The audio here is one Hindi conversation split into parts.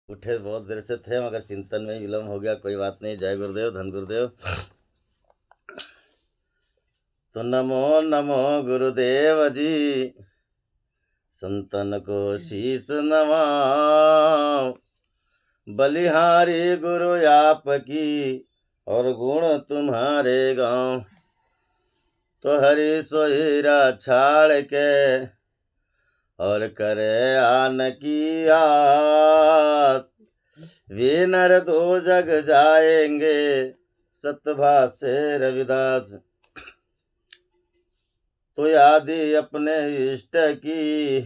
उठे बहुत देर से थे मगर चिंतन में विलम्ब हो गया। कोई बात नहीं। जय गुरुदेव, धन गुरुदेव। तो नमो नमो गुरुदेव जी, संतन को शीश नवाओ। बलिहारी गुरु आपकी और गुण तुम्हारे गाँव। तो हरि सोहीरा छाड़ के और करे आन की आस। वे नर दो जग जाएंगे, सतभा से रविदास। तो यादी अपने इष्ट की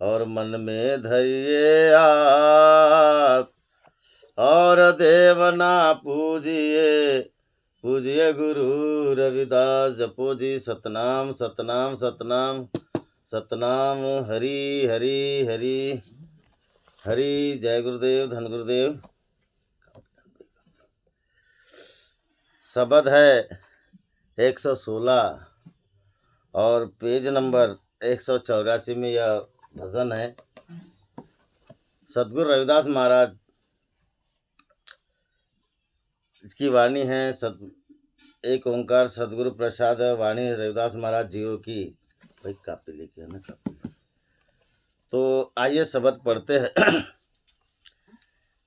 और मन में धरिए आस। और देवना पूजिए, पूजिए गुरु रविदास। जपो जी सतनाम सतनाम सतनाम सतनाम। हरि हरि हरि हरि। जय गुरुदेव, धन गुरुदेव। शब्द है 116 और पेज नंबर 184 में यह भजन है। सदगुरु रविदास महाराज की वाणी है। एक ओंकार सदगुरु प्रसाद वाणी रविदास महाराज जीओ की। भाई कापी लेके आना, कापी। तो आइए शब्द पढ़ते हैं।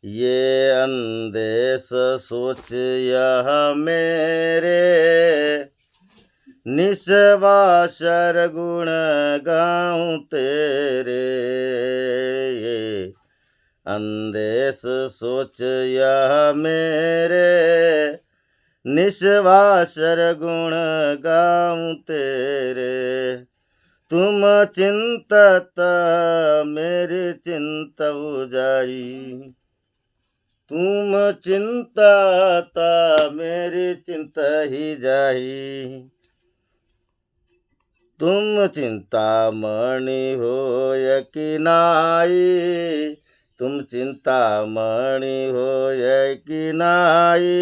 ये अंदेश सोच यह मेरे, निस्वासर गुण गाऊं तेरे। ये अंदेश सोच यह मेरे, निस्वासर गुण गाऊं तेरे। तुम चिंतत मेरी चिंता उजाई। तुम चिंतत मेरी चिंता ही जाई। तुम चिंतामणि हो यकीनाई। तुम चिंतामणि हो यकीनाई।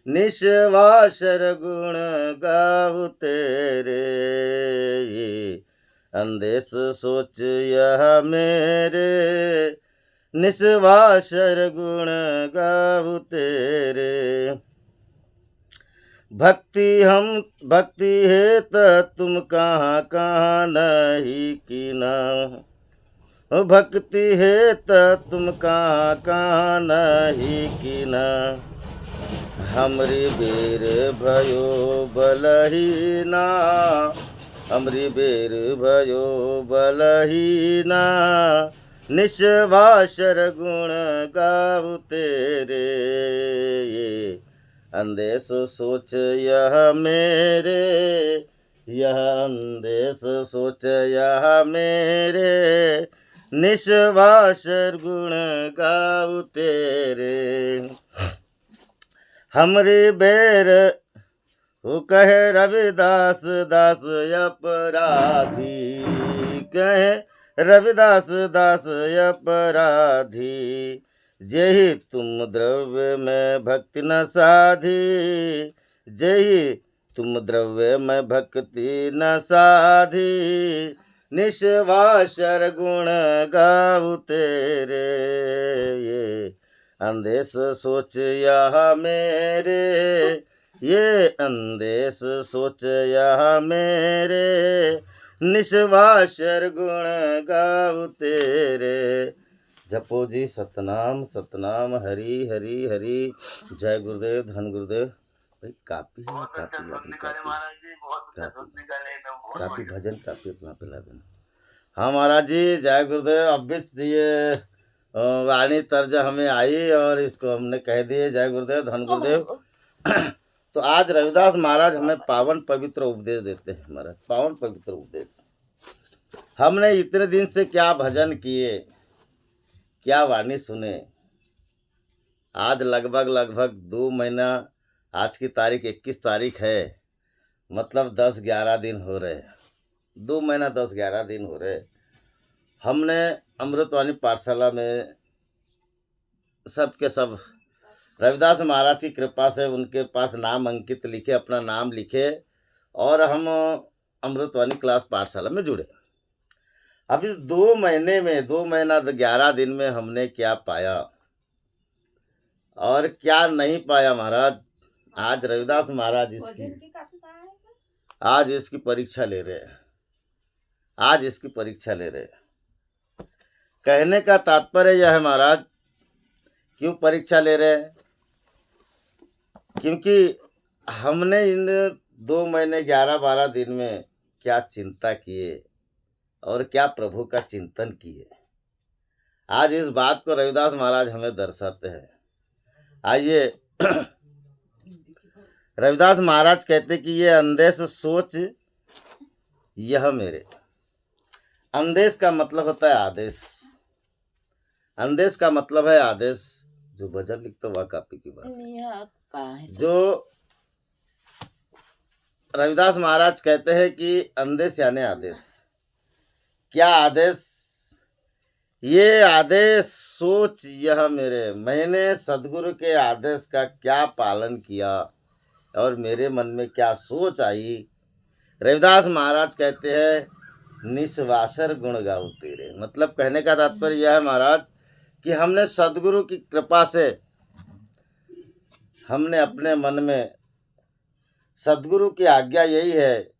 निस्वासर गुण गाऊं तेरे। अंदेश सोच यह मेरे, निस्वासर गुण गाऊं तेरे। भक्ति है तो तुम कहाँ कहाँ नहीं कीना। भक्ति है तो तुम कहाँ कहाँ नहीं कीना। हमरी बेर भयो बलहीना। हमरी बेर भयो बलहीना। निस्वासर गुण गाऊं तेरे। अंदेश सोच यह मेरे, यह अंदेश सोच यह मेरे। निस्वासर गुण गाऊं तेरे। हमरी बेर वो कहे रविदास दास अपराधी। कहे रविदास दास अपराधी। जेहि तुम द्रव्य में भक्ति न साधी। जेहि तुम द्रव्य में भक्ति न साधी। निस्वासर गुण गाऊं तेरे। ये अंदेश सोच यह मेरे, ये अंदेश सोच यह मेरे। निस्वासर गुण गाऊं तेरे। जपो जी सतनाम सतनाम। हरि हरि हरि। जय गुरुदेव, धन गुरुदेव। भाई कापी है, कापी कापी कापी भजन कापी वहाँ पे ला देना। हाँ महाराज जी, जय गुरुदेव। अब भी ये वाणी तर्ज हमें आई और इसको हमने कह दिए। जय गुरुदेव, धन गुरुदेव। तो आज रविदास महाराज हमें पावन पवित्र उपदेश देते हैं। महाराज पावन पवित्र उपदेश। हमने इतने दिन से क्या भजन किए, क्या वाणी सुने। आज लगभग 2 महीना, आज की तारीख 21 तारीख है, मतलब 10-11 दिन हो रहे। 2 महीना 10-11 दिन हो रहे। हमने अमृतवाणी पाठशाला में सब के सब रविदास महाराज की कृपा से उनके पास नाम अंकित लिखे, अपना नाम लिखे और हम अमृतवाणी क्लास पाठशाला में जुड़े। अब इस 2 महीने में 2 महीना 11 दिन में हमने क्या पाया और क्या नहीं पाया महाराज। आज रविदास महाराज आज इसकी परीक्षा ले रहे हैं। आज इसकी परीक्षा ले रहे हैं। कहने का तात्पर्य यह है महाराज, क्यों परीक्षा ले रहे हैं? क्योंकि हमने इन 2 महीने 11-12 दिन में क्या चिंता किए और क्या प्रभु का चिंतन किए। आज इस बात को रविदास महाराज हमें दर्शाते हैं। आइए रविदास महाराज कहते कि ये अंदेश सोच यह मेरे। अंदेश का मतलब होता है आदेश। अंदेश का मतलब है आदेश। जो भजन लिखते वह कापी की बात है। जो रविदास महाराज कहते हैं कि अंदेश यानी आदेश। क्या आदेश? ये आदेश सोच यह मेरे। मैंने सदगुरु के आदेश का क्या पालन किया और मेरे मन में क्या सोच आई। रविदास महाराज कहते हैं निस्वासर गुण गाओ तेरे। मतलब कहने का तात्पर्य यह है महाराज कि हमने सदगुरु की कृपा से हमने अपने मन में, सदगुरु की आज्ञा यही है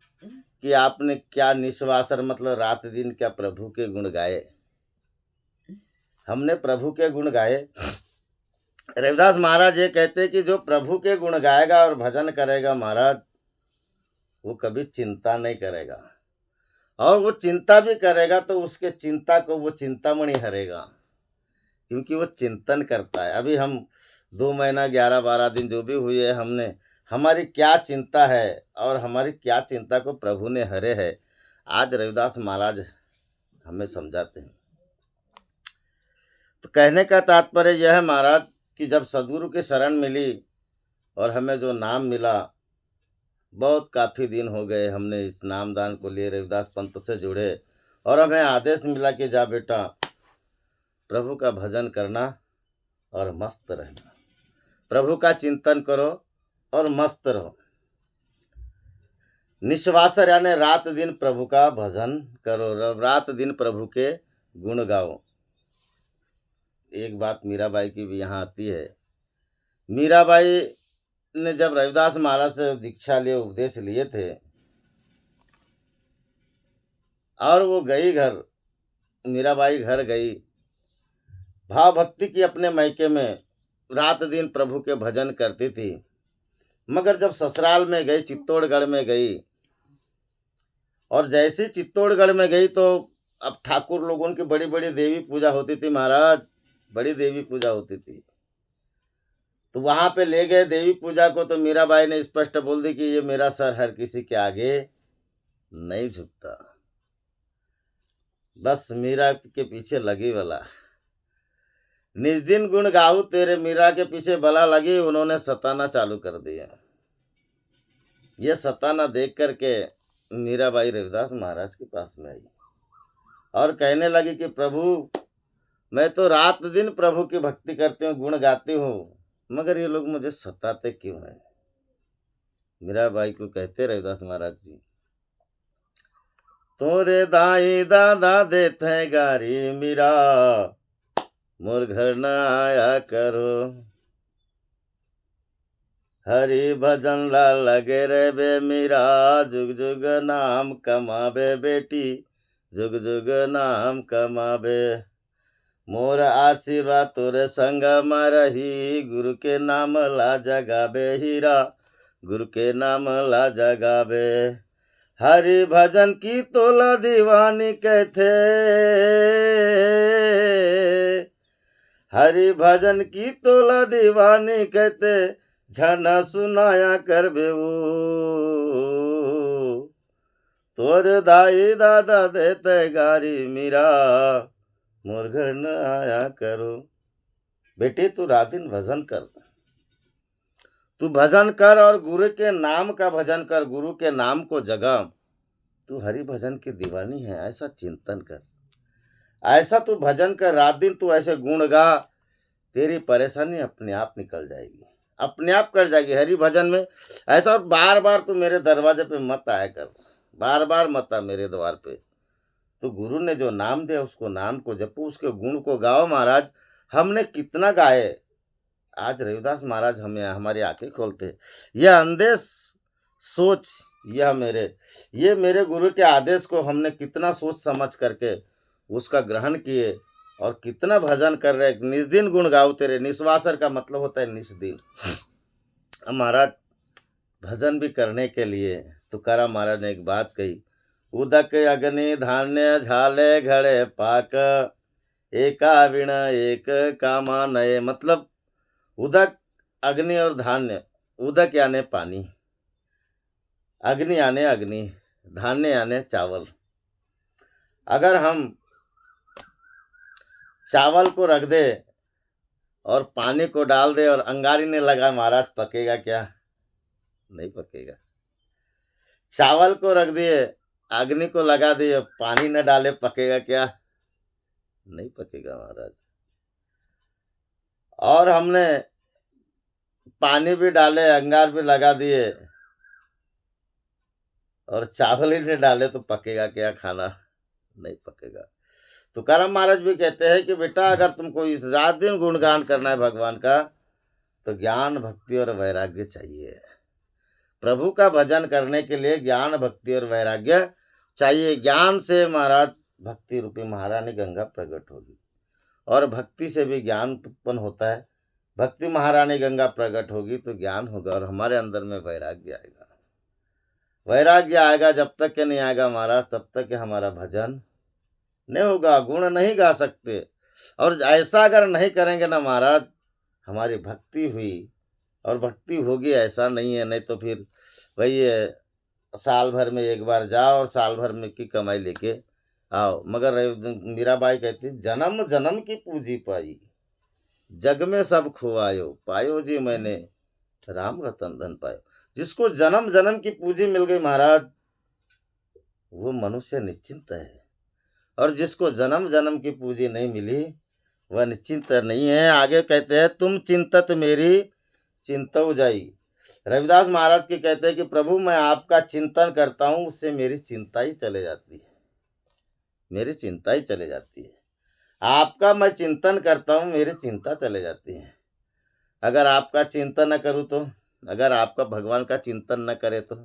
कि आपने क्या निस्वासर मतलब रात दिन क्या प्रभु के गुण गाए। हमने प्रभु के गुण गाए। रविदास महाराज ये कहते हैं कि जो प्रभु के गुण गाएगा और भजन करेगा महाराज, वो कभी चिंता नहीं करेगा। और वो चिंता भी करेगा तो उसके चिंता को वो चिंतामणि हरेगा, क्योंकि वो चिंतन करता है। अभी हम 2 महीना 11-12 दिन जो भी हुए है, हमने हमारी क्या चिंता है और हमारी क्या चिंता को प्रभु ने हरे है। आज रविदास महाराज हमें समझाते हैं। तो कहने का तात्पर्य यह है महाराज कि जब सदगुरु की शरण मिली और हमें जो नाम मिला, बहुत काफ़ी दिन हो गए हमने इस नामदान को लिए, रविदास पंथ से जुड़े, और हमें आदेश मिला कि जा बेटा प्रभु का भजन करना और मस्त रहना, प्रभु का चिंतन करो और मस्त रहो। निस्वासर यानी रात दिन प्रभु का भजन करो, रात दिन प्रभु के गुण गाओ। एक बात मीराबाई की भी यहाँ आती है। मीराबाई ने जब रविदास महाराज से दीक्षा लिए, उपदेश लिए थे, और वो गई घर, मीराबाई घर गई, भाव भक्ति की अपने मायके में रात दिन प्रभु के भजन करती थी। मगर जब ससुराल में गई, चित्तौड़गढ़ में गई, और जैसे चित्तौड़गढ़ में गई तो अब ठाकुर लोगों की बड़ी बड़ी देवी पूजा होती थी महाराज, बड़ी देवी पूजा होती थी। तो वहाँ पे ले गए देवी पूजा को, तो मीराबाई ने स्पष्ट बोल दी कि ये मेरा सर हर किसी के आगे नहीं झुकता। बस मीरा के पीछे लगी वाला। निज दिन गुण गाऊ तेरे, मीरा के पीछे बला लगी, उन्होंने सताना चालू कर दिया। ये सताना देख करके मीराबाई रविदास महाराज के पास में आई और कहने लगी कि प्रभु, मैं तो रात दिन प्रभु की भक्ति करती हूँ, गुण गाती हूँ, मगर ये लोग मुझे सताते क्यों हैं। मीराबाई को कहते रविदास महाराज जी, तोरे दाई दादा देते गारी मीरा, मोर घर न आया करो। हरि भजन ला लगे रे बे मीरा, जुग जुग नाम कमाबे बेटी, जुग जुग नाम कमाबे। मोर आशीर्वाद तोरे संग में रही, गुरु के नाम ला जगाबे हीरा, गुरु के नाम ला जगाबे। हरि भजन की तोला दीवानी कहते, हरि भजन की तोला दीवानी कहते, झना सुनाया कर बेऊ। तोर दाई दादा देते गारी मीरा, मोर घर न आया करो। बेटे तू रात दिन भजन कर, तू भजन कर और गुरु के नाम का भजन कर, गुरु के नाम को जगा। तू हरि भजन की दीवानी है, ऐसा चिंतन कर, ऐसा तू भजन कर, रात दिन तू ऐसे गुण गा, तेरी परेशानी अपने आप निकल जाएगी, अपने आप कर जाएगी हरि भजन में। ऐसा बार बार तू मेरे दरवाजे पे मत आया कर, बार बार मत आ मेरे द्वार पे, तो गुरु ने जो नाम दिया उसको नाम को जपो, उसके गुण को गाओ महाराज। हमने कितना गाए, आज रविदास महाराज हमें हमारी आंखें खोलते। यह अंधे सोच, ये मेरे गुरु के आदेश को हमने कितना सोच समझ करके उसका ग्रहण किए और कितना भजन कर रहे। निस्दिन गुण गाओ तेरे, निस्वासर का मतलब होता है निस्दिन। महाराज भजन भी करने के लिए तुकाराम महाराज ने एक बात कही, उदक अग्नि धान्य झाले घड़े पाक, एका विण एक कामा नए। मतलब उदक अग्नि और धान्य, उदक यानी पानी, अग्नि यानी अग्नि, धान्य यानी चावल। अगर हम चावल को रख दे और पानी को डाल दे और अंगारी ने लगा, महाराज पकेगा क्या? नहीं पकेगा। चावल को रख दिए, अग्नि को लगा दिए, पानी न डाले, पकेगा क्या? नहीं पकेगा महाराज। और हमने पानी भी डाले, अंगार भी लगा दिए और चावल ही नहीं डाले तो पकेगा क्या खाना? नहीं पकेगा। तुकाराम महाराज भी कहते हैं कि बेटा अगर तुमको इस रात दिन गुणगान करना है भगवान का तो ज्ञान भक्ति और वैराग्य चाहिए। प्रभु का भजन करने के लिए ज्ञान भक्ति और वैराग्य चाहिए। ज्ञान से महाराज भक्ति रूपी महारानी गंगा प्रकट होगी और भक्ति से भी ज्ञान उत्पन्न होता है। भक्ति महारानी गंगा प्रकट होगी तो ज्ञान होगा और हमारे अंदर में वैराग्य आएगा। वैराग्य आएगा, जब तक के नहीं आएगा महाराज तब तक के हमारा भजन नहीं होगा, गुण नहीं गा सकते। और ऐसा अगर नहीं करेंगे ना महाराज, हमारी भक्ति हुई और भक्ति होगी ऐसा नहीं है। नहीं तो फिर वही साल भर में एक बार जाओ और साल भर में की कमाई लेके आओ। मगर मीराबाई कहती जन्म जन्म की पूंजी पाई, जग में सब खुआयो, पायो जी मैंने राम रतन धन पायो। जिसको जन्म जन्म की पूंजी मिल गई महाराज, वो मनुष्य निश्चिंत है। और जिसको जन्म जन्म की पूंजी नहीं मिली वह निश्चिंत नहीं है। आगे कहते हैं तुम चिंतत मेरी चिंता हो जाई। रविदास महाराज के कहते हैं कि प्रभु मैं आपका चिंतन करता हूँ, उससे मेरी चिंता ही चले जाती है, मेरी चिंता ही चले जाती है। आपका मैं चिंतन करता हूँ, मेरी चिंता चले जाती है। अगर आपका चिंतन न करूँ तो, अगर आपका भगवान का चिंतन न करे तो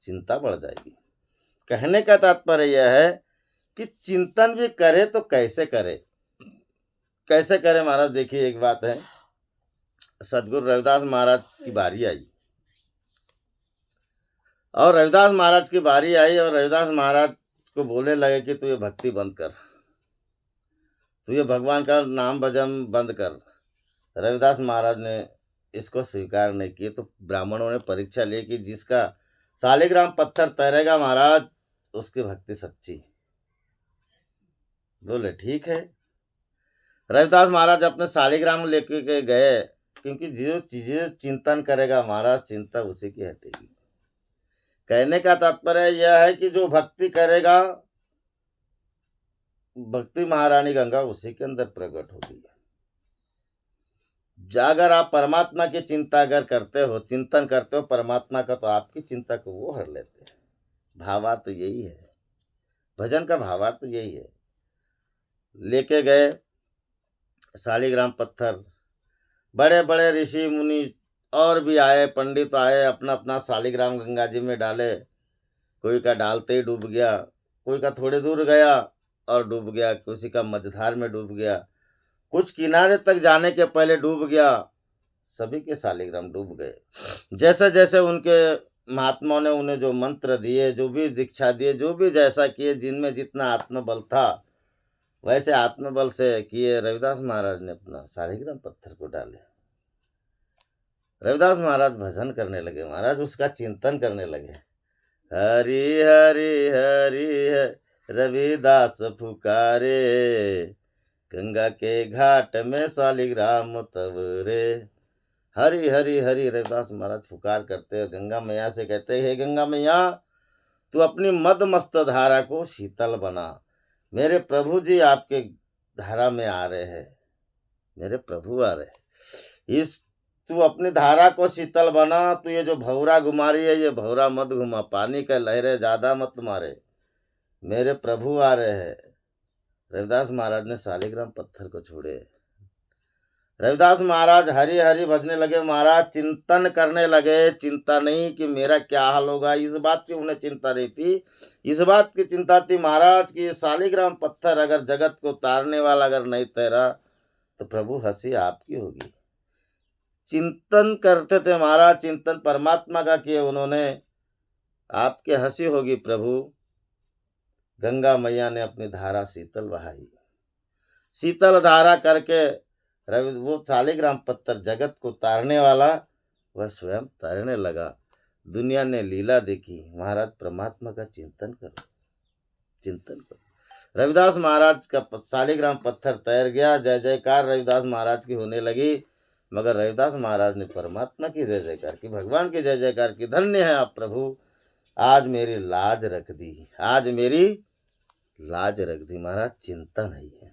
चिंता बढ़ जाएगी। कहने का तात्पर्य यह है कि चिंतन भी करे तो कैसे करे, कैसे करे महाराज। देखिए एक बात है, सदगुरु रविदास महाराज की बारी आई और रविदास महाराज की बारी आई और रविदास महाराज को बोले लगे कि तू ये भक्ति बंद कर, तू ये भगवान का नाम भजन बंद कर। रविदास महाराज ने इसको स्वीकार नहीं किए तो ब्राह्मणों ने परीक्षा ली कि जिसका शालिग्राम पत्थर तैरेगा महाराज उसकी भक्ति सच्ची। बोले ठीक है। रविदास महाराज अपने शालिग्राम लेके के गए, क्योंकि जो चीजें चिंतन करेगा महाराज चिंता उसी की हटेगी। कहने का तात्पर्य यह है कि जो भक्ति करेगा भक्ति महारानी गंगा उसी के अंदर प्रकट होगी। अगर आप परमात्मा की चिंता अगर करते हो, चिंतन करते हो परमात्मा का, तो आपकी चिंता को वो हर लेते हैं। भावार्थ तो यही है, भजन का भावार्थ तो यही है। लेके गए शालिग्राम पत्थर, बड़े बड़े ऋषि मुनि और भी आए, पंडित आए, अपना अपना शालिग्राम गंगा जी में डाले। कोई का डालते ही डूब गया, कोई का थोड़े दूर गया और डूब गया, किसी का मझधार में डूब गया, कुछ किनारे तक जाने के पहले डूब गया। सभी के शालिग्राम डूब गए। जैसे जैसे उनके महात्माओं ने उन्हें जो मंत्र दिए, जो भी दीक्षा दिए, जो भी जैसा किए, जिनमें जितना आत्मबल था वैसे आत्मबल से किए। रविदास महाराज ने अपना शालिग्राम पत्थर को डाले। रविदास महाराज भजन करने लगे, महाराज उसका चिंतन करने लगे। हरि हरि हरि है रविदास पुकारे, गंगा के घाट में शालिग्राम तब रे। हरि हरि हरि रविदास महाराज पुकार करते हैं। गंगा मैया से कहते हैं, हे गंगा मैया तू अपनी मद मस्त धारा को शीतल बना। मेरे प्रभु जी आपके धारा में आ रहे हैं, मेरे प्रभु आ रहे हैं। इस तू अपनी धारा को शीतल बना। तू ये जो भौरा घुमा रही है ये भौरा मत घुमा, पानी का लहरें ज़्यादा मत मारे, मेरे प्रभु आ रहे हैं। रविदास महाराज ने शालिग्राम पत्थर को छोड़े। रविदास महाराज हरि हरि भजने लगे। महाराज चिंतन करने लगे। चिंता नहीं कि मेरा क्या हाल होगा, इस बात की उन्हें चिंता नहीं थी। इस बात की चिंता थी महाराज कि शालिग्राम पत्थर अगर जगत को तारने वाला अगर नहीं तैरा तो प्रभु हंसी आपकी होगी। चिंतन करते थे महाराज, चिंतन परमात्मा का किए उन्होंने। आपके हंसी होगी प्रभु। गंगा मैया ने अपनी धारा शीतल बहाई। शीतल धारा करके वो शालिग्राम पत्थर जगत को तारने वाला वह स्वयं तैरने लगा। दुनिया ने लीला देखी। महाराज परमात्मा का चिंतन करो, चिंतन करो। रविदास महाराज का शालिग्राम पत्थर तैर गया। जय जयकार रविदास महाराज की होने लगी। मगर रविदास महाराज ने परमात्मा की जय जयकार की, भगवान की जय जयकार की। धन्य है आप प्रभु, आज मेरी लाज रख दी, आज मेरी लाज रख दी। महाराज चिंतन है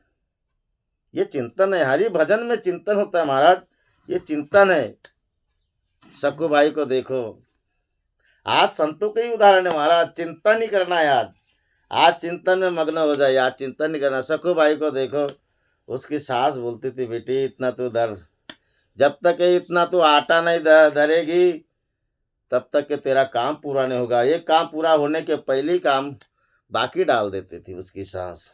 ये चिंतन है। हरि भजन में चिंतन होता है महाराज, ये चिंतन है। सकू भाई को देखो, आज संतों के ही उदाहरण है महाराज। चिंतन ही करना है आज चिंतन में मग्न हो जाए, आज चिंतन नहीं करना। सकू भाई को देखो, उसकी सास बोलती थी बेटी इतना तू धर, जब तक इतना तू आटा नहीं धरेगी तब तक के तेरा काम पूरा नहीं होगा। ये काम पूरा होने के पहले ही काम बाकी डाल देती थी उसकी सास।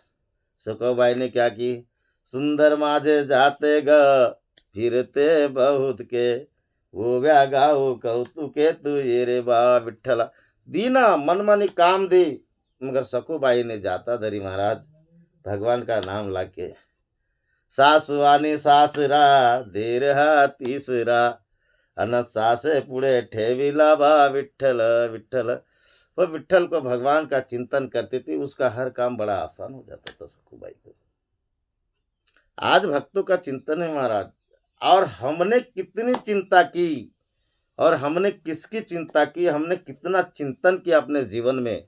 सकू भाई ने क्या की, सुंदर माझे जाते ग फिरते बहुत के, वो व्यागाओ कौतुके तू ये रे बा विठ्ठला। दीना मनमानी काम दी, मगर सकूबाई ने जाता धरी महाराज भगवान का नाम लाके। सासुवानी सासरा देर हा तीसरा, अन सासे पुढे ठेविला बा विठ्ठल विठ्ठल। वो विठ्ठल को भगवान का चिंतन करती थी, उसका हर काम बड़ा आसान हो जाता था सकूबाई को। आज भक्तों का चिंतन है महाराज। और हमने कितनी चिंता की और हमने किसकी चिंता की, हमने कितना चिंतन किया अपने जीवन में,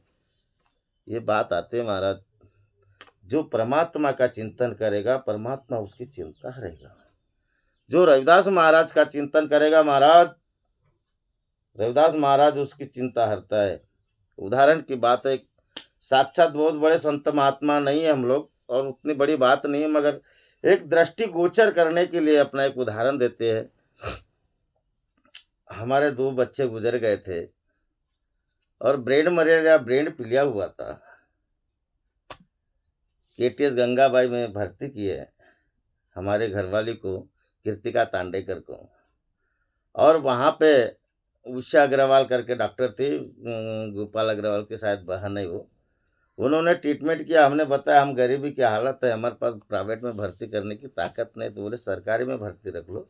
ये बात आते हैं महाराज। जो परमात्मा का चिंतन करेगा परमात्मा उसकी चिंता रहेगा। जो रविदास महाराज का चिंतन करेगा महाराज, रविदास महाराज उसकी चिंता हरता है। उदाहरण की बात है, साक्षात बहुत बड़े संत महात्मा नहीं है हम लोग और उतनी बड़ी बात नहीं है, मगर एक दृष्टि गोचर करने के लिए अपना एक उदाहरण देते हैं। हमारे 2 बच्चे गुजर गए थे और ब्रेन मलेरिया ब्रेन पीलिया हुआ था। केटीएस गंगाबाई में भर्ती किए हमारे घरवाली को, कृतिका तांडेकर को। और वहाँ पे उषा अग्रवाल करके डॉक्टर थी, गोपाल अग्रवाल के शायद बहन है वो। उन्होंने ट्रीटमेंट किया। हमने बताया हम गरीबी की हालत है, हमारे पास प्राइवेट में भर्ती करने की ताकत नहीं, तो बोले सरकारी में भर्ती रख लो,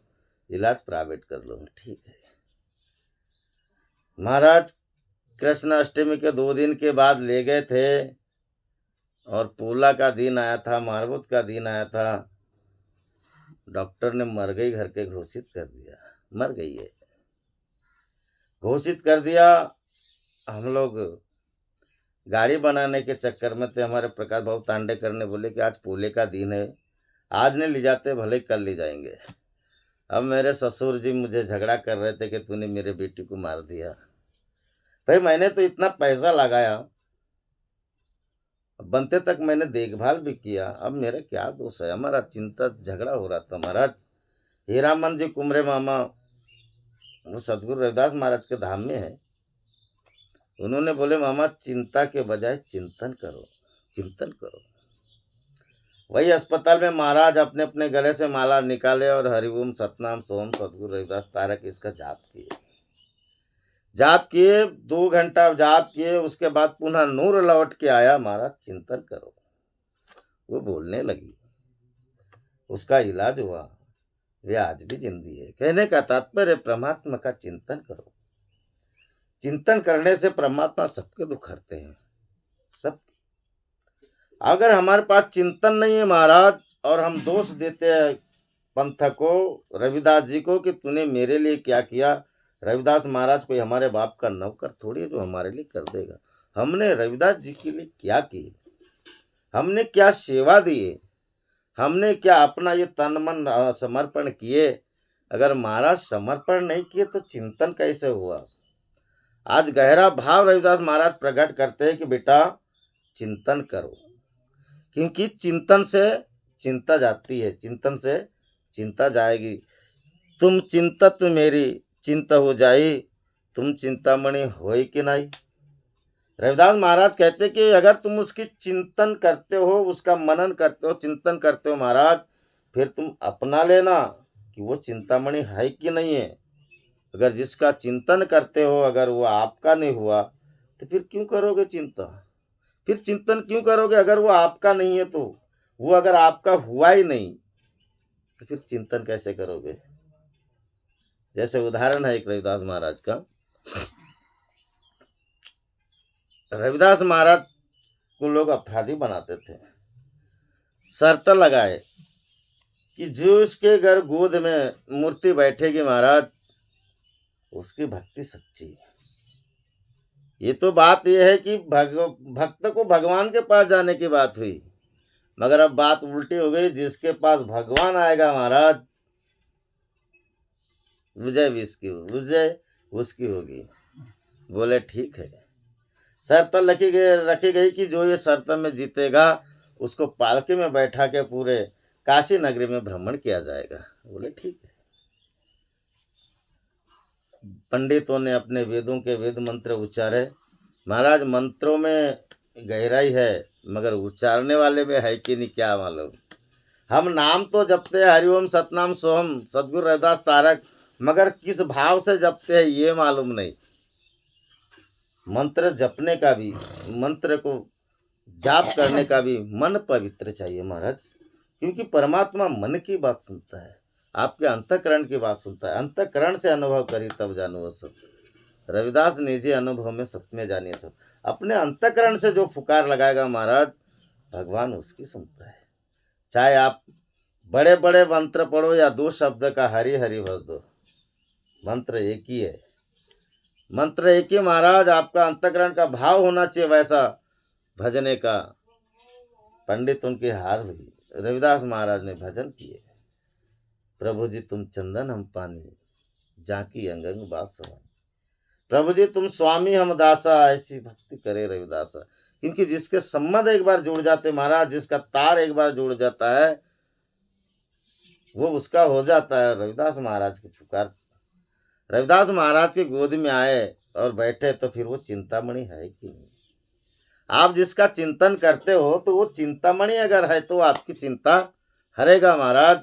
इलाज प्राइवेट कर लो। ठीक है महाराज। कृष्णाष्टमी के 2 दिन के बाद ले गए थे और पोला का दिन आया था, मारबुत का दिन आया था। डॉक्टर ने मर गई घर के घोषित कर दिया, मर गई है घोषित कर दिया। हम लोग गाड़ी बनाने के चक्कर में थे। हमारे प्रकाश बाबू तांडेकर ने बोले कि आज पोले का दिन है, आज नहीं ले जाते, भले कल ले जाएंगे। अब मेरे ससुर जी मुझे झगड़ा कर रहे थे कि तूने मेरे बेटी को मार दिया। भाई मैंने तो इतना पैसा लगाया, बनते तक मैंने देखभाल भी किया, अब मेरा क्या दोष है। हमारा चिंता झगड़ा हो रहा था महाराज। हीरामन जी कुमरे मामा वो सतगुरु रविदास महाराज के धाम में है। उन्होंने बोले मामा चिंता के बजाय चिंतन करो, चिंतन करो। वही अस्पताल में महाराज अपने अपने गले से माला निकाले और हरिओम सतनाम सोम सतगुरु रविदास तारक इसका जाप किए। जाप किए 2 घंटा जाप किए, उसके बाद पुनः नूर लौट के आया। महाराज चिंतन करो। वो बोलने लगी, उसका इलाज हुआ, वे आज भी जिंदी है। कहने का तात्पर्य परमात्मा का चिंतन करो। चिंतन करने से परमात्मा सबके दुख हरते हैं, सब। अगर हमारे पास चिंतन नहीं है महाराज और हम दोष देते हैं पंथ को, रविदास जी को कि तूने मेरे लिए क्या किया। रविदास महाराज कोई हमारे बाप का नौकर थोड़ी है जो हमारे लिए कर देगा। हमने रविदास जी के लिए क्या किए, हमने क्या सेवा दी, हमने क्या अपना ये तन मन समर्पण किए। अगर महाराज समर्पण नहीं किए तो चिंतन कैसे हुआ। आज गहरा भाव रविदास महाराज प्रकट करते हैं कि बेटा चिंतन करो, क्योंकि चिंतन से चिंता जाती है, चिंतन से चिंता जाएगी। तुम चिंतत मेरी चिंता हो जाई, तुम चिंतामणि होई कि नहीं। रविदास महाराज कहते कि अगर तुम उसकी चिंतन करते हो, उसका मनन करते हो, चिंतन करते हो महाराज, फिर तुम अपना लेना कि वो चिंतामणि है कि नहीं है। अगर जिसका चिंतन करते हो अगर वो आपका नहीं हुआ तो फिर क्यों करोगे चिंता, फिर चिंतन क्यों करोगे। अगर वो आपका नहीं है तो, वो अगर आपका हुआ ही नहीं तो फिर चिंतन कैसे करोगे। जैसे उदाहरण है एक रविदास महाराज का। रविदास महाराज को लोग अपराधी बनाते थे, शर्त लगाए कि जो इसके घर गोद में मूर्ति बैठेगी महाराज, उसकी भक्ति सच्ची है। ये तो बात यह है कि भक्त को भगवान के पास जाने की बात हुई, मगर अब बात उल्टी हो गई। जिसके पास भगवान आएगा महाराज, विजय भी इसकी, विजय उसकी होगी। बोले ठीक है। शर्त रखी गई कि जो ये शर्त में जीतेगा उसको पालकी में बैठा के पूरे काशी नगरी में भ्रमण किया जाएगा। बोले ठीक है। पंडितों ने अपने वेदों के वेद मंत्र उच्चारे। महाराज मंत्रों में गहराई है, मगर उच्चारने वाले में है कि नहीं क्या मालूम। हम नाम तो जपते हैं, हरिओम सतनाम सोहम सदगुरु रविदास तारक, मगर किस भाव से जपते हैं ये मालूम नहीं। मंत्र जपने का भी, मंत्र को जाप करने का भी मन पवित्र चाहिए महाराज, क्योंकि परमात्मा मन की बात सुनता है, आपके अंतःकरण की बात सुनता है। अंतःकरण से अनुभव करी तब जानो वह सब। रविदास निजी अनुभव में सत्य जानिए सब। अपने अंतःकरण से जो फुकार लगाएगा महाराज, भगवान उसकी सुनता है। चाहे आप बड़े बड़े मंत्र पढ़ो या 2 शब्द का हरि हरि भज दो, मंत्र एक ही है, मंत्र एक ही महाराज। आपका अंतःकरण का भाव होना चाहिए वैसा भजने का। पंडित उनकी हार हुई। रविदास महाराज ने भजन किए। प्रभु जी तुम चंदन हम पानी, जाकी अंग अंग बात सवानी। प्रभु जी तुम स्वामी हम दासा, ऐसी भक्ति करे रविदासा। क्योंकि जिसके संबंध एक बार जुड़ जाते महाराज, जिसका तार एक बार जुड़ जाता है वो उसका हो जाता है। रविदास महाराज की पुकार, रविदास महाराज की गोद में आए और बैठे तो फिर वो चिंतामणि है कि नहीं। आप जिसका चिंतन करते हो तो वो चिंतामणि अगर है तो आपकी चिंता हरेगा महाराज,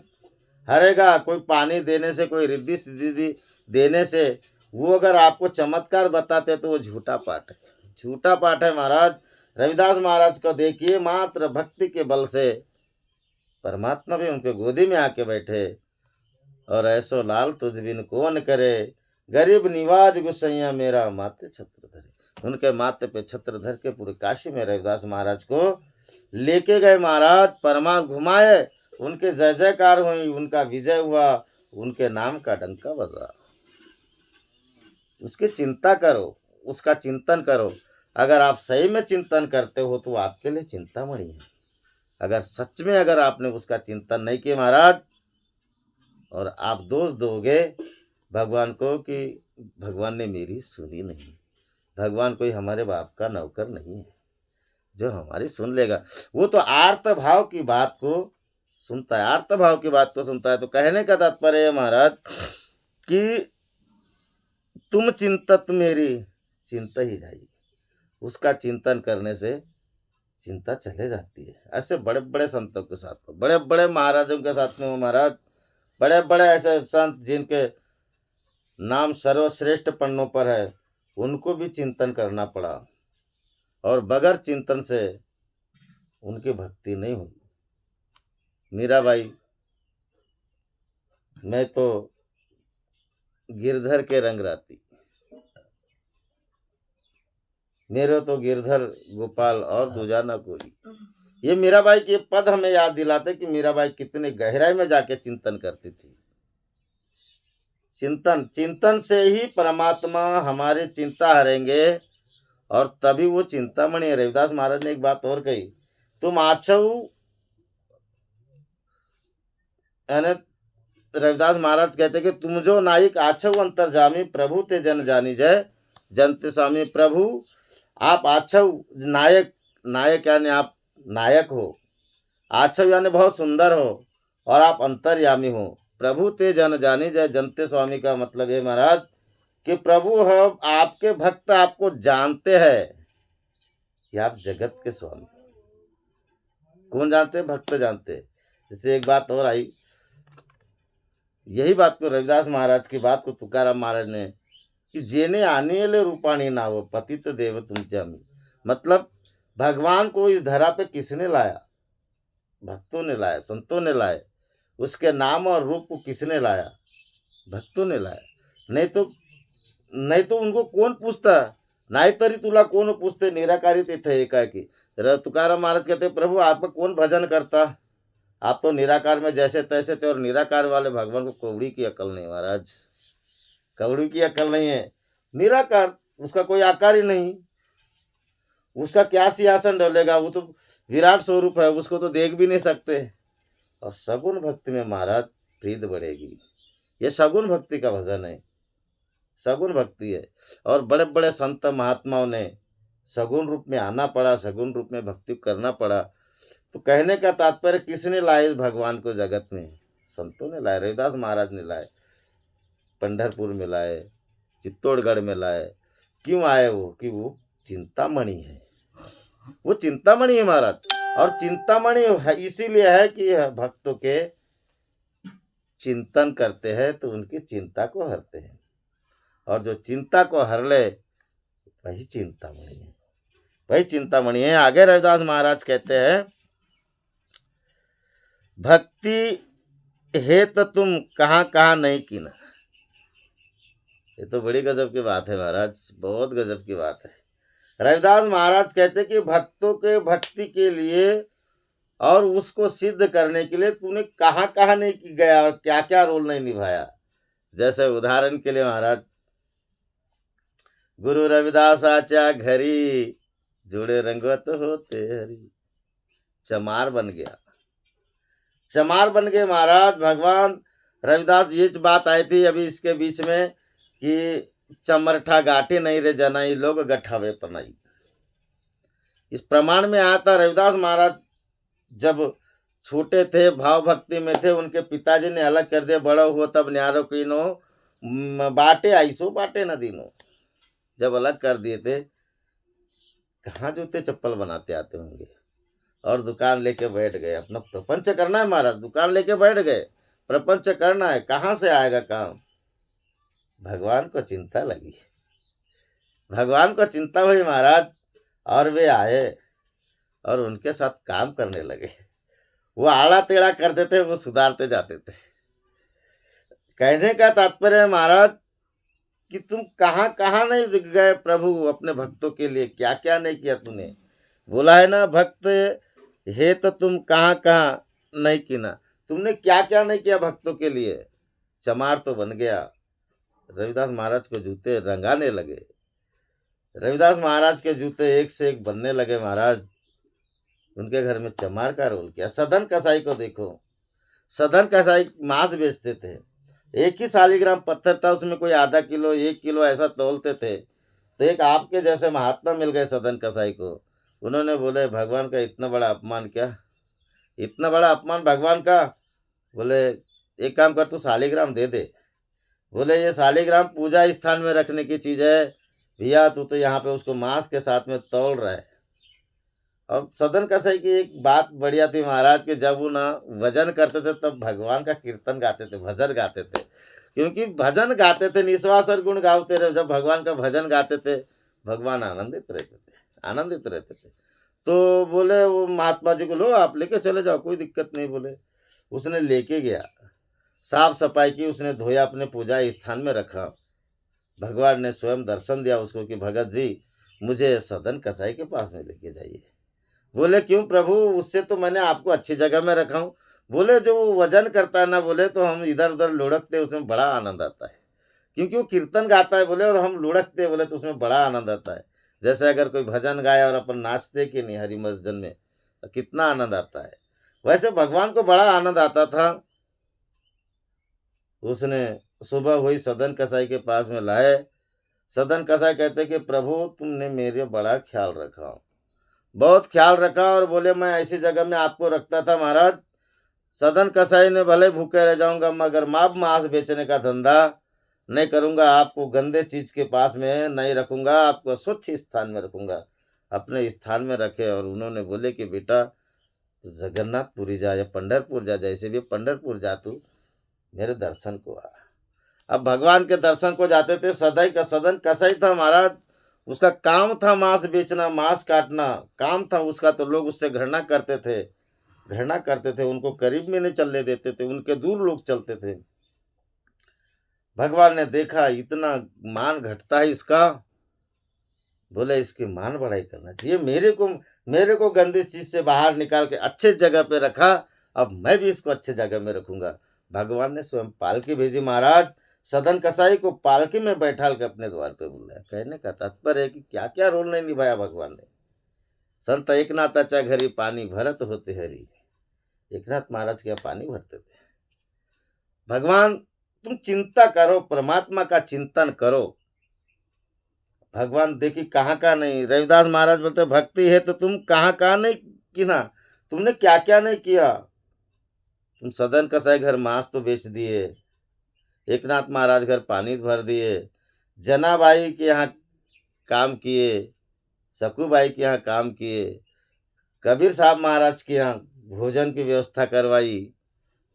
हरेगा। कोई पानी देने से, कोई रिद्धि सिद्धि देने से वो अगर आपको चमत्कार बताते तो वो झूठा पाठ है, झूठा पाठ है महाराज। रविदास महाराज को देखिए, मात्र भक्ति के बल से परमात्मा भी उनके गोदी में आके बैठे। और ऐसो लाल तुझ बिन कौन करे, गरीब निवाज गुसैया मेरा माथे छत्र धरे। उनके माथे पे छत्र धर के पूरे काशी में रविदास महाराज को लेके गए महाराज। परमात्मा घुमाए, उनके जय जयकार हुई, उनका विजय हुआ, उनके नाम का डंका बजा। उसकी चिंता करो, उसका चिंतन करो। अगर आप सही में चिंतन करते हो तो आपके लिए चिंतामणि है। अगर सच में अगर आपने उसका चिंतन नहीं किया महाराज, और आप दोष दोगे भगवान को कि भगवान ने मेरी सुनी नहीं। भगवान कोई हमारे बाप का नौकर नहीं है जो हमारी सुन लेगा। वो तो आर्त भाव की बात को सुनता है, आर्त भाव की बात को सुनता है। तो कहने का तात्पर्य है महाराज कि तुम चिंतत मेरी चिंता ही जाएगी। उसका चिंतन करने से चिंता चले जाती है। ऐसे बड़े बड़े संतों के साथ, बड़े बड़े महाराजों के साथ में महाराज, बड़े बड़े ऐसे संत जिनके नाम सर्वश्रेष्ठ पन्नों पर है, उनको भी चिंतन करना पड़ा और बगैर चिंतन से उनकी भक्ति नहीं हुई। मीराबाई, मैं तो गिरधर के रंग राती, मेरे तो गिरधर गोपाल और दूजा न कोई। ये मीराबाई के पद हमें याद दिलाते कि मीराबाई कितने गहराई में जाके चिंतन करती थी। चिंतन से ही परमात्मा हमारी चिंता हरेंगे और तभी वो चिंतामणि है। रविदास महाराज ने एक बात और कही, तुम आछऊ, यानी रविदास महाराज कहते कि तुम जो नायक आछऊ अंतर्जामी, प्रभु ते जन जानी जय जनते स्वामी। प्रभु आप आछऊ नायक नायक यानी आप नायक हो, आछव यानी बहुत सुंदर हो, और आप अंतर्यामी हो। प्रभु ते जन जानी जय, जनते स्वामी का मतलब है महाराज कि प्रभु है, आपके भक्त आपको जानते हैं कि आप जगत के स्वामी। कौन जानते? भक्त जानते। जैसे एक बात और आई, यही बात को रविदास महाराज की बात को तुकाराम महाराज ने कि जेने आने ले रूपाणी ना हो पतित देव तुम जामी। मतलब भगवान को इस धरा पे किसने लाया? भक्तों ने लाया, संतों ने लाए। उसके नाम और रूप को किसने लाया? भक्तों ने लाया। नहीं तो उनको कौन पूछता? नाही तरी तुला कौन पूछते? निराकारी थे एकाएकी। तुकाराम महाराज कहते प्रभु आपका कौन भजन करता? आप तो निराकार में जैसे तैसे थे, और निराकार वाले भगवान को कौड़ी की अकल नहीं महाराज, कौड़ी की अकल नहीं है। निराकार, उसका कोई आकार ही नहीं, उसका क्या सिंहासन डलेगा? वो तो विराट स्वरूप है, उसको तो देख भी नहीं सकते। और सगुण भक्ति में महाराज प्रीत बढ़ेगी। ये सगुण भक्ति का भजन है, सगुण भक्ति है। और बड़े बड़े संत महात्माओं ने सगुण रूप में आना पड़ा, सगुण रूप में भक्ति करना पड़ा। तो कहने का तात्पर्य किसने लाए इस भगवान को जगत में? संतों ने लाए, रविदास महाराज ने लाए, पंढरपुर में लाए, चित्तौड़गढ़ में लाए। क्यों आए वो? कि वो चिंतामणि है, वो चिंतामणि है महाराज। और चिंतामणि इसीलिए है कि भक्तों के चिंतन करते हैं तो उनकी चिंता को हरते हैं, और जो चिंता को हर ले वही चिंतामणि है, वही चिंतामणि है। आगे रविदास महाराज कहते हैं, भक्ति है तो तुम कहाँ कहाँ नहीं कीना। ये तो बड़ी गजब की बात है महाराज, बहुत गजब की बात है। रविदास महाराज कहते कि भक्तों के भक्ति के लिए और उसको सिद्ध करने के लिए तूने कहाँ कहाँ नहीं गया और क्या क्या रोल नहीं निभाया। जैसे उदाहरण के लिए महाराज, गुरु रविदास आचा घरी जुड़े रंगत होते हरी, चमार बन गया, चमार बन गए महाराज। भगवान रविदास, ये बात आई थी अभी इसके बीच में कि चमरठा गाठी नहीं रे जनाई, लोग गठावे पनाई। इस प्रमाण में आता रविदास महाराज जब छोटे थे, भाव भक्ति में थे, उनके पिताजी ने अलग कर दिया, बड़ा हुआ तब न्यारो कीनो बाटे आईसो बाटे न दीनो। जब अलग कर दिए थे, कहाँ जूते चप्पल बनाते आते होंगे, और दुकान लेके बैठ गए। अपना प्रपंच करना है महाराज, दुकान लेके बैठ गए, प्रपंच करना है। कहाँ से आएगा काम? भगवान को चिंता लगी, भगवान को चिंता हुई महाराज, और वे आए और उनके साथ काम करने लगे। वो आड़ा टेढ़ा करते थे, वो सुधारते जाते थे। कहने का तात्पर्य है महाराज कि तुम कहाँ कहाँ नहीं गए प्रभु अपने भक्तों के लिए, क्या क्या नहीं किया तूने। बोला है ना, भक्त है तो तुम कहाँ कहाँ नहीं किना, तुमने क्या क्या नहीं किया भक्तों के लिए। चमार तो बन गया, रविदास महाराज को जूते रंगाने लगे, रविदास महाराज के जूते एक से एक बनने लगे महाराज। उनके घर में चमार का रोल किया। सदन कसाई को देखो, सदन कसाई मांस बेचते थे, एक ही शालिग्राम पत्थर था, उसमें कोई आधा किलो 1 किलो ऐसा तोलते थे। तो एक आपके जैसे महात्मा मिल गए सदन कसाई को। उन्होंने बोले भगवान का इतना बड़ा अपमान, क्या इतना बड़ा अपमान भगवान का। बोले एक काम कर, तू शालिग्राम दे दे। बोले ये शालिग्राम पूजा स्थान में रखने की चीज़ है भैया, तू तो यहाँ पे उसको मांस के साथ में तोल रहा है। अब सदन कसाई की एक बात बढ़िया थी महाराज कि जब वो ना वजन करते थे तब भगवान का कीर्तन गाते थे, भजन गाते थे। क्योंकि भजन गाते थे, निस्वासर गुण गाते रहे, जब भगवान का भजन गाते थे भगवान आनंदित रहते थे, आनंदित रहते थे। तो बोले वो महात्मा जी को, लो आप लेके चले जाओ, कोई दिक्कत नहीं। बोले उसने लेके गया, साफ सफाई की, उसने धोया, अपने पूजा स्थान में रखा। भगवान ने स्वयं दर्शन दिया उसको कि भगत जी मुझे सदन कसाई के पास में लेके जाइए। बोले क्यों प्रभु, उससे तो मैंने आपको अच्छी जगह में रखा हूँ। बोले जो वो वजन करता है ना, बोले तो हम इधर उधर लुढ़कते, उसमें बड़ा आनंद आता है, क्योंकि वो कीर्तन गाता है। बोले और हम लुढ़कते, बोले तो उसमें बड़ा आनंद आता है। जैसे अगर कोई भजन गाए और अपन नाचते कि नहीं हरि मस्जिद में, तो कितना आनंद आता है। वैसे भगवान को बड़ा आनंद आता था। उसने सुबह हुई सदन कसाई के पास में लाए। सदन कसाई कहते कि प्रभु तुमने मेरे बड़ा ख्याल रखा, बहुत ख्याल रखा और बोले मैं ऐसी जगह में आपको रखता था महाराज, सदन कसाई ने भले भूखे रह जाऊंगा मगर मांस बेचने का धंधा नहीं करूंगा, आपको गंदे चीज के पास में नहीं रखूंगा, आपको स्वच्छ स्थान में रखूंगा। अपने स्थान में रखे और उन्होंने बोले कि बेटा तो जगन्नाथपुरी जा या पंढरपुर जा, जैसे भी पंढरपुर जा, तू मेरे दर्शन को आ। अब भगवान के दर्शन को जाते थे। सदाई का सदन कसाई था महाराज, उसका काम था मांस बेचना, मांस काटना काम था उसका, तो लोग उससे घृणा करते थे, घृणा करते थे, उनको करीब में नहीं चलने देते थे, उनके दूर लोग चलते थे। भगवान ने देखा इतना मान घटता है इसका, बोले इसकी मान बढ़ाई करना चाहिए, मेरे को गंदी चीज से बाहर निकाल के अच्छे जगह पे रखा, अब मैं भी इसको अच्छे जगह में रखूंगा। भगवान ने स्वयं पालकी भेजी महाराज, सदन कसाई को पालकी में बैठाल के अपने द्वार पे बुलाया। कहने का तात्पर्य है कि क्या क्या रोल नहीं निभाया भगवान ने। संत एकनाथाच्या घरी पानी भरत होते हरी, एकनाथ महाराज क्या पानी भरते थे। भगवान तुम चिंता करो, परमात्मा का चिंतन करो। भगवान देखी कहाँ का नहीं, रविदास महाराज बोलते भक्ति है तो तुम कहाँ नहीं की ना, तुमने क्या क्या नहीं किया। तुम सदन कसाई घर मांस तो बेच दिए, एकनाथ महाराज घर पानी भर दिए, जनाबाई के यहाँ काम किए, सकूबाई के यहाँ काम किए, कबीर साहब महाराज के यहाँ भोजन की व्यवस्था करवाई,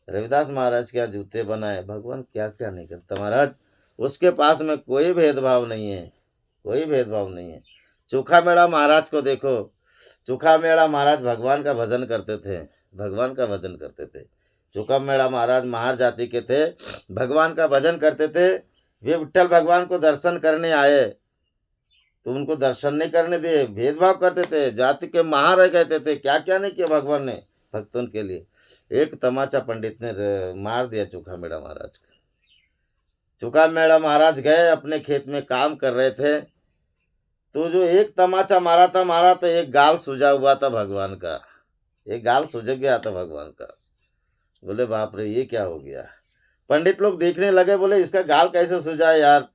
रविदास महाराज के यहाँ जूते बनाए। भगवान क्या क्या नहीं करता महाराज, उसके पास में कोई भेदभाव नहीं है, कोई भेदभाव नहीं है। चोखा मेड़ा महाराज को देखो, चोखा मेड़ा महाराज भगवान का भजन करते थे, भगवान का भजन करते थे। चोखा मेड़ा महाराज महार जाति के थे, भगवान का भजन करते थे। वे विठ्ठल भगवान को दर्शन करने आए तो उनको दर्शन नहीं करने दिए, भेदभाव करते थे, जाति के महार कहते थे। क्या क्या नहीं किया भगवान ने भक्तों के लिए। एक तमाचा पंडित ने मार दिया चोखा मेड़ा महाराज का। चोखा मेड़ा महाराज गए अपने खेत में काम कर रहे थे, तो जो एक तमाचा मारा तो एक गाल सूजा हुआ था भगवान का, एक गाल सूझ गया था भगवान का। बोले बाप रे ये क्या हो गया। पंडित लोग देखने लगे, बोले इसका गाल कैसे सूझा यार।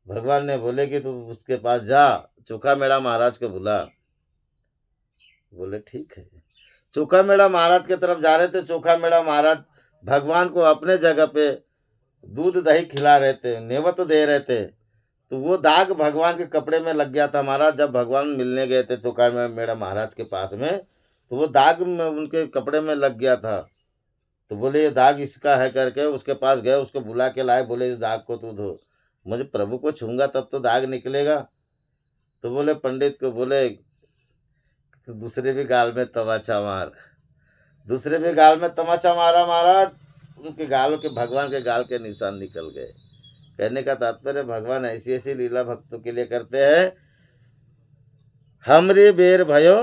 भगवान ने बोले कि तू उसके पास जा, चोखा मेड़ा महाराज को बुला। बोले ठीक है। चोखा मेड़ा महाराज की तरफ जा रहे थे। चोखा मेड़ा महाराज भगवान को अपने जगह पे दूध दही खिला रहे थे, नेवत दे रहे थे, तो वो दाग भगवान के कपड़े में लग गया था महाराज। जब भगवान मिलने गए थे चोखा मेड़ा महाराज के पास में, तो वो दाग में उनके कपड़े में लग गया था। तो बोले ये दाग इसका है करके उसके पास गए, उसको बुला के लाए, बोले इस दाग को तू धो, मुझे प्रभु को छूंगा तब तो दाग निकलेगा। तो बोले पंडित को बोले तो दूसरे भी गाल में तमाचा मार, दूसरे भी गाल में तमाचा मारा महाराज, उनके गालों के भगवान के गाल के निशान निकल गए। कहने का तात्पर्य भगवान ऐसी ऐसी लीला भक्तों के लिए करते हैं। हमरे बेर भयो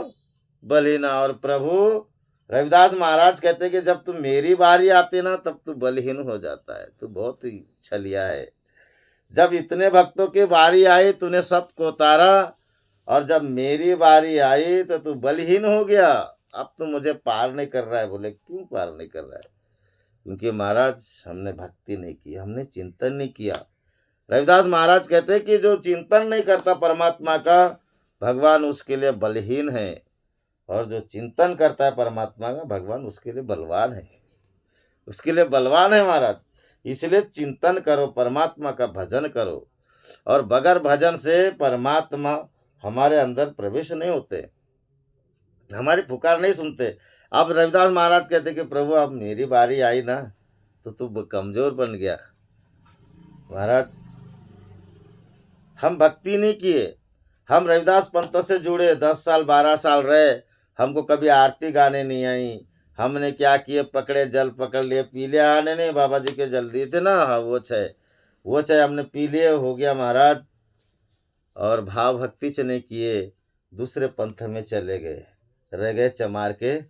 बलिना, और प्रभु रविदास महाराज कहते कि जब तू मेरी बारी आती ना तब तू बलहीन हो जाता है, तू बहुत ही छलिया है। जब इतने भक्तों की बारी आई तूने सबको उतारा, और जब मेरी बारी आई तो तू बलहीन हो गया, अब तो मुझे पार नहीं कर रहा है। बोले क्यों पार नहीं कर रहा है। क्योंकि महाराज हमने भक्ति नहीं की, हमने चिंतन नहीं किया। रविदास महाराज कहते हैं कि जो चिंतन नहीं करता परमात्मा का, भगवान उसके लिए बलहीन है, और जो चिंतन करता है परमात्मा का, भगवान उसके लिए बलवान है, उसके लिए बलवान है महाराज। इसलिए चिंतन करो, परमात्मा का भजन करो, और बगैर भजन से परमात्मा हमारे अंदर प्रवेश नहीं होते, हमारी पुकार नहीं सुनते। अब रविदास महाराज कहते कि प्रभु अब मेरी बारी आई ना तो तू कमजोर बन गया। महाराज हम भक्ति नहीं किए, हम रविदास पंथ से जुड़े 10 साल 12 साल रहे, हमको कभी आरती गाने नहीं आई। हमने क्या किए, पकड़े जल पकड़ लिए, पी लिया, आने नहीं बाबा जी के जल दिए थे ना, हाँ वो चाहे हमने पी लिए, हो गया महाराज। और भाव भक्ति से नहीं किए, दूसरे पंथ में चले गए, रह गए चमार के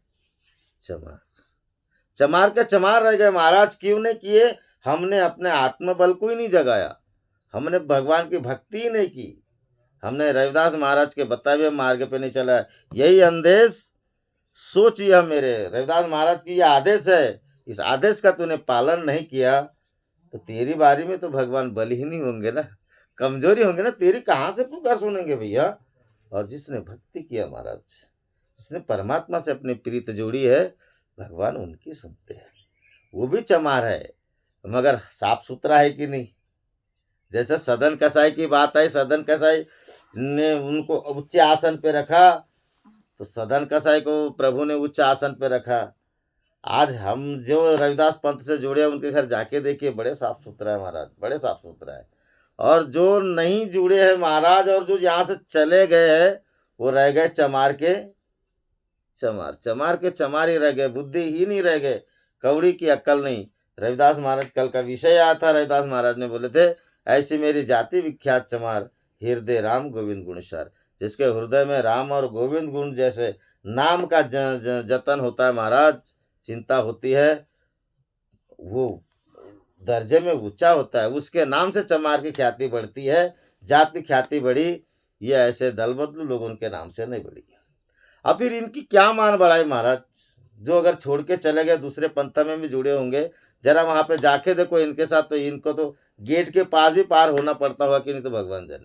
चमार रह गए महाराज। क्यों नहीं किए, हमने अपने आत्मबल को ही नहीं जगाया, हमने भगवान की भक्ति ही नहीं की, हमने रविदास महाराज के बताए हुए मार्ग पे नहीं चला। यही आदेश सोच, यह मेरे रविदास महाराज की यह आदेश है, इस आदेश का तूने पालन नहीं किया तो तेरी बारी में तो भगवान बलहीन ही होंगे ना, कमजोरी होंगे ना, तेरी कहाँ से पुकार सुनेंगे भैया। और जिसने भक्ति किया महाराज, जिसने परमात्मा से अपनी प्रीत जोड़ी है, भगवान उनकी सुनते हैं। वो भी चमार है, मगर साफ सुथरा है कि नहीं। जैसे सदन कसाई की बात आई, सदन कसाई ने उनको उच्च आसन पे रखा, तो सदन कसाई को प्रभु ने उच्च आसन पे रखा। आज हम जो रविदास पंथ से जुड़े हैं, उनके घर जाके देखिए, बड़े साफ सुथरा है महाराज, बड़े साफ सुथरा है। और जो नहीं जुड़े हैं महाराज, और जो यहाँ से चले गए हैं, वो रह गए चमार के चमार, चमार के चमार ही रह गए, बुद्धि ही नहीं रह गए, कौड़ी की अक्ल नहीं। रविदास महाराज, कल का विषय आया था, रविदास महाराज ने बोले थे, ऐसी मेरी जाति विख्यात चमार, हृदय राम गोविंद गुणसार। जिसके हृदय में राम और गोविंद गुण जैसे नाम का जतन होता है महाराज, चिंता होती है, वो दर्जे में ऊंचा होता है, उसके नाम से चमार की ख्याति बढ़ती है, जाति ख्याति बढ़ी। ये ऐसे दल बदलू लोग उनके नाम से नहीं बढ़ी। अब फिर इनकी क्या मान बढ़ाई महाराज, जो अगर छोड़ के चले गए, दूसरे पंथा में भी जुड़े होंगे, जरा वहां पे जाके देखो इनके साथ, तो इनको तो गेट के पास भी पार होना पड़ता हुआ कि नहीं, तो भगवान जाने।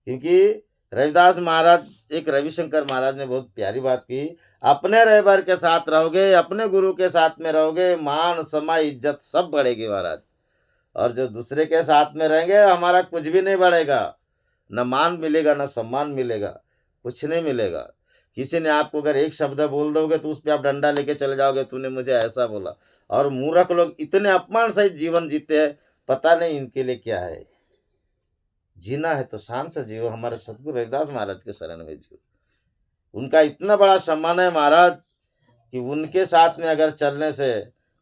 क्योंकि रविदास महाराज, एक रविशंकर महाराज ने बहुत प्यारी बात की, अपने रहबर के साथ रहोगे, अपने गुरु के साथ में रहोगे, मान समय इज्जत सब बढ़ेगी महाराज। और जो दूसरे के साथ में रहेंगे, हमारा कुछ भी नहीं बढ़ेगा, न मान मिलेगा, न सम्मान मिलेगा, कुछ नहीं मिलेगा। किसी ने आपको अगर एक शब्द बोल दोगे, तो उस पर आप डंडा लेके चले जाओगे, तूने मुझे ऐसा बोला। और मूर्ख लोग इतने अपमान सहित जीवन जीते हैं, पता नहीं इनके लिए क्या है। जीना है तो शान से जियो, हमारे सतगुरु रविदास महाराज के शरण में जियो। उनका इतना बड़ा सम्मान है महाराज, कि उनके साथ में अगर चलने से,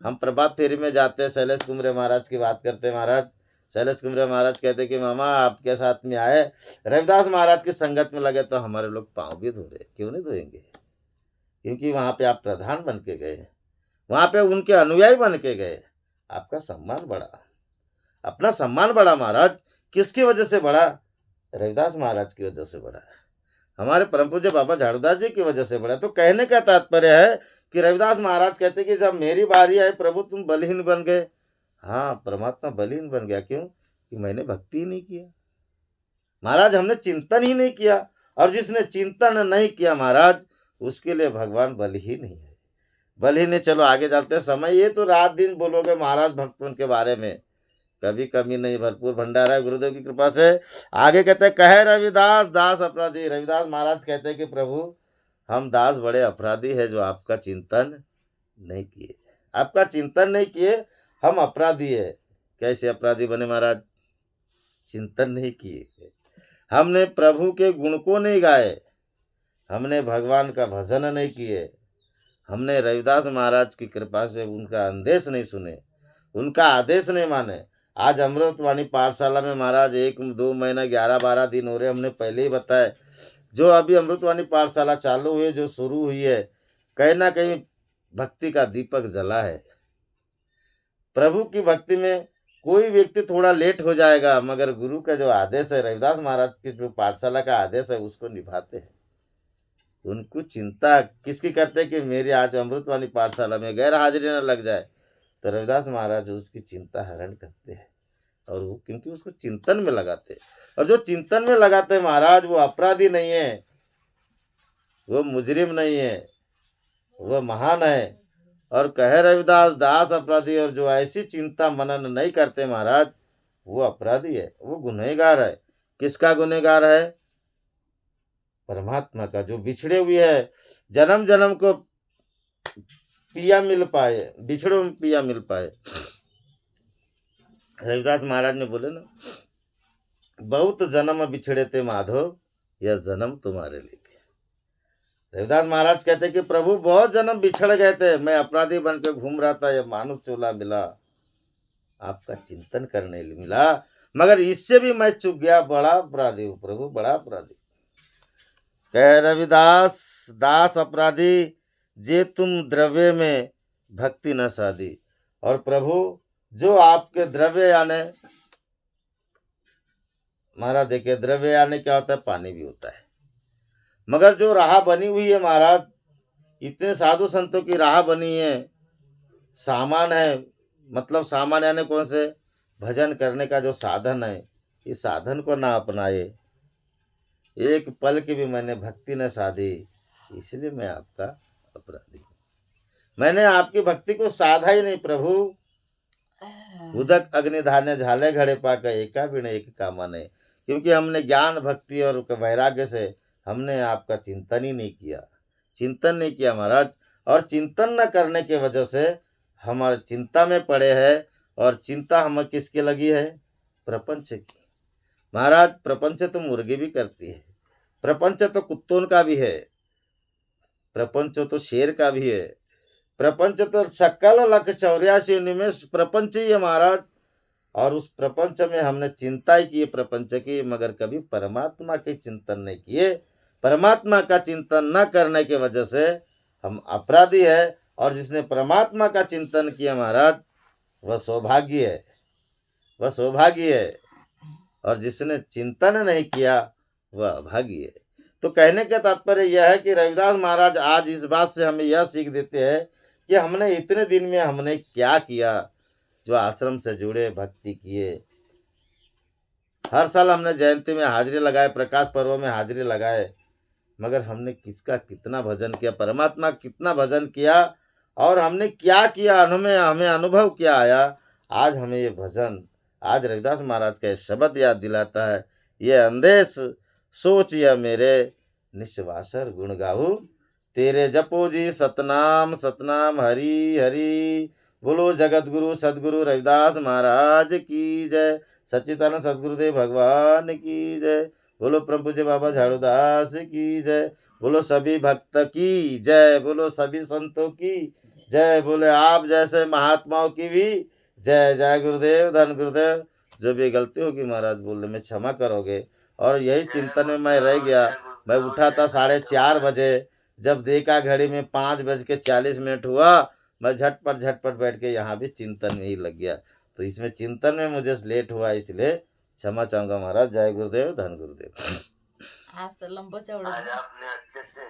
हम प्रभात फेरी में जाते हैं, शैलेश कुमरे महाराज की बात करते हैं महाराज। शैलेश कुमरे महाराज कहते कि मामा आपके साथ में आए, रविदास महाराज की संगत में लगे, तो हमारे लोग पाँव भी धो रहे, क्यों नहीं धोएंगे? क्योंकि वहाँ पे आप प्रधान बन के गए, वहाँ पे उनके अनुयायी बन के गए, आपका सम्मान बढ़ा, अपना सम्मान बढ़ा महाराज। किसकी वजह से बढ़ा? रविदास महाराज की वजह से बढ़ा, हमारे परम पूज्य बाबा झाड़ूदास जी की वजह से बढ़ा। तो कहने का तात्पर्य है कि रविदास महाराज कहते कि जब मेरी बारी आई प्रभु, तुम बलहीन बन गए। हाँ, परमात्मा बलहीन बन गया, क्यों? कि मैंने भक्ति ही नहीं किया महाराज, हमने चिंतन ही नहीं किया। और जिसने चिंतन नहीं किया महाराज, उसके लिए भगवान बलहीन ही है, बलहीन है। चलो आगे चलते हैं। समय ये तो रात दिन बोलोगे महाराज भक्तों के बारे में, कभी कमी नहीं, भरपूर भंडारा है गुरुदेव की कृपा से। आगे कहते हैं, कहे रविदास दास अपराधी। रविदास महाराज कहते हैं कि प्रभु, हम दास बड़े अपराधी है, जो आपका चिंतन नहीं किए, आपका चिंतन नहीं किए, हम अपराधी है। कैसे अपराधी बने महाराज? चिंतन नहीं किए, हमने प्रभु के गुण को नहीं गाए, हमने भगवान का भजन नहीं किए, हमने रविदास महाराज की कृपा से उनका आदेश नहीं सुने, उनका आदेश नहीं माने। आज अमृतवाणी पाठशाला में महाराज 1-2 महीना 11-12 दिन हो रहे, हमने पहले ही बताया, जो अभी अमृतवाणी पाठशाला चालू हुई है, जो शुरू हुई है, कहीं ना कहीं भक्ति का दीपक जला है। प्रभु की भक्ति में कोई व्यक्ति थोड़ा लेट हो जाएगा, मगर गुरु का जो आदेश है, रविदास महाराज की जो पाठशाला का आदेश है, उसको निभाते हैं। उनको चिंता किसकी करते हैं कि मेरी आज अमृतवाणी पाठशाला में गैर हाजिरी न लग जाए, तो रविदास महाराज उसकी चिंता हरण करते हैं। और वो क्योंकि उसको चिंतन में लगाते हैं, और जो चिंतन में लगाते हैं महाराज, वो अपराधी नहीं है, वो मुजरिम नहीं है, वो महान है। और कहे रविदास दास अपराधी, और जो ऐसी चिंता मनन नहीं करते महाराज, वो अपराधी है, वो गुनहगार है। किसका गुनहगार है? परमात्मा का, जो बिछड़े हुए है, जन्म जन्म को पिया मिल पाए, बिछड़ों में पिया मिल पाए। रविदास महाराज ने बोले ना, बहुत जन्म बिछड़े थे माधव, यह जन्म तुम्हारे लिए। रविदास महाराज कहते कि प्रभु बहुत जन्म बिछड़ गए थे, मैं अपराधी बन के घूम रहा था, यह मानुष चोला मिला, आपका चिंतन करने लिए मिला, मगर इससे भी मैं चूक गया, बड़ा अपराधी हूँ प्रभु, बड़ा अपराधी। कह रविदास दास अपराधी, जे तुम द्रव्य में भक्ति न साधी। और प्रभु, जो आपके द्रव्य यानी, महाराज देखिए, द्रव्य यानी क्या होता है? पानी भी होता है, मगर जो राह बनी हुई है महाराज, इतने साधु संतों की राह बनी है, सामान है, मतलब सामान यानी कौन से? भजन करने का जो साधन है, इस साधन को ना अपनाए, एक पल की भी मैंने भक्ति न साधी, इसलिए मैं आपका अपराधी हूँ। मैंने आपकी भक्ति को साधा ही नहीं प्रभु। उदक अग्नि धान्य झाले घड़े पाकर एका बिन एक कामा नहीं। क्योंकि हमने ज्ञान भक्ति और वैराग्य से हमने आपका चिंतन ही नहीं किया, चिंतन नहीं किया महाराज। और चिंतन न करने के वजह से हमारे चिंता में पड़े हैं। और चिंता हमें किसके लगी है? प्रपंच की। महाराज प्रपंच तो मुर्गी भी करती है, प्रपंच तो कुत्तों का भी है, प्रपंच तो शेर का भी है, प्रपंच तो सकल लख 84 निमेष प्रपंच ही है महाराज। और उस प्रपंच में हमने चिंता ही की प्रपंच की, मगर कभी परमात्मा के चिंतन नहीं किए। परमात्मा का चिंतन न करने के वजह से हम अपराधी है। और जिसने परमात्मा का चिंतन किया महाराज, वह सौभाग्य है, वह सौभाग्य है। और जिसने चिंतन नहीं किया वह अभागी है। तो कहने का तात्पर्य यह है कि रविदास महाराज आज इस बात से हमें यह सीख देते हैं कि हमने इतने दिन में हमने क्या किया। जो आश्रम से जुड़े, भक्ति किए, हर साल हमने जयंती में हाजिरी लगाए, प्रकाश पर्व में हाजिरी लगाए, मगर हमने किसका कितना भजन किया, परमात्मा कितना भजन किया और हमने क्या किया, हमें अनुभव क्या आया। आज हमें ये भजन, आज रविदास महाराज का शब्द याद दिलाता है, ये अंदेश सोच या मेरे निश्वासर गुण गाऊ, तेरे जपो जी सतनाम सतनाम हरि हरि। बोलो जगत गुरु सदगुरु रविदास महाराज की जय, सच्चिदानंद सदगुरुदेव भगवान की जय। बोलो परम पूज्य बाबा झाड़ूदास की जय। बोलो सभी भक्त की जय। बोलो सभी संतों की जय। बोले आप जैसे महात्माओं की भी जय। जय गुरुदेव, धन गुरुदेव। जो भी गलती होगी महाराज बोलने में क्षमा करोगे। और यही चिंतन में मैं रह गया। मैं उठा था 4:30 बजे, जब देखा घड़ी में 5:40 हुआ, मैं झटपट बैठ के यहाँ भी चिंतन में ही लग गया। तो इसमें चिंतन में मुझे लेट हुआ, इसलिए क्षमा चाहूंगा महाराज। जय गुरुदेव, धन गुरुदेव। आज तो लंबा चौड़ा आज आपने अच्छे से